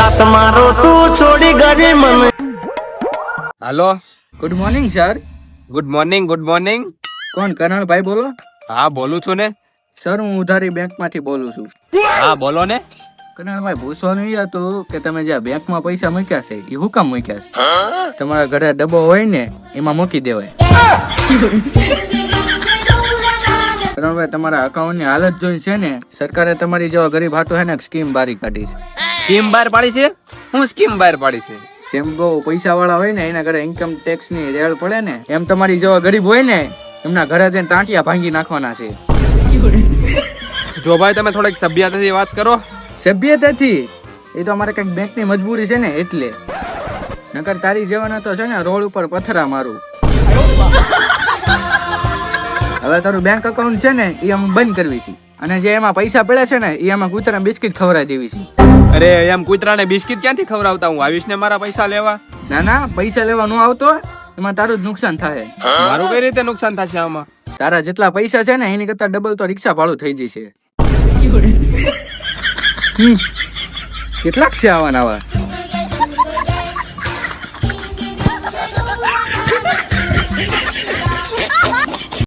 સાથ મારો તું છોડી ગઈ મને. Hello, good morning sir. Good morning. Good morning. કોણ કરણભાઈ બોલો? હા બોલું છું ને. સર હું ઉધારી બેંકમાંથી બોલું છું. હા બોલો ને. કરણભાઈ પૂછવાનું એ હતું કે તમે જ્યાં બેંકમાં પૈસા મૂક્યા છે એ હું કામ મૂક્યા છે? તમારા ઘરે ડબ્બો હોય ને એમાં મૂકી દેવાય. કરણભાઈ તમારા અકાઉન્ટની હાલત જોઈ છે ને, સરકારે તમારી જેવા ગરીબ હાટો હે ને સ્કીમ બારી કાઢી છે. સ્કીમ બહાર પાડી છે? હું સ્કીમ બહાર પાડી છે? જેમ બહુ પૈસા વાળા હોય ને એના ઘરે ઇન્કમ ટેક્સ ની રેડ પડે ને, એમ તમારી જેવા ગરીબ હોય ને એમના ઘરે જઈને ટાંટિયા ભાંગી નાખવાના છે. જો ભાઈ તમે થોડીક સભ્યતાથી વાત કરો. સભ્યતાથી? એ તો અમારે કઈક બેંક ની મજબૂરી છે ને એટલે. નકર તારી જેવાના તો છે ને રોડ ઉપર પથરા મારું. હવે તારું બેંક અકાઉન્ટ છે ને એ અમે બંધ કરવી છે, અને જે એમાં પૈસા પડ્યા છે ને એ એમાં કૂતરા બિસ્કિટ ખવડાવી દેવી છે. અરે એમ કૂતરાને બિસ્કિટ ક્યાંથી ખવડાવતા? હું આવીશ ને મારા પૈસા લેવા. ના ના, પૈસા લેવા ન આવતો એમાં તારું જ નુકસાન થાય. મારું કઈ રીતે નુકસાન થશે આમાં? તારા જેટલા પૈસા છે ને એની કરતા ડબલ તો રિક્ષા ભાડું થઈ જશે. કેટલાક છે આવા નવા?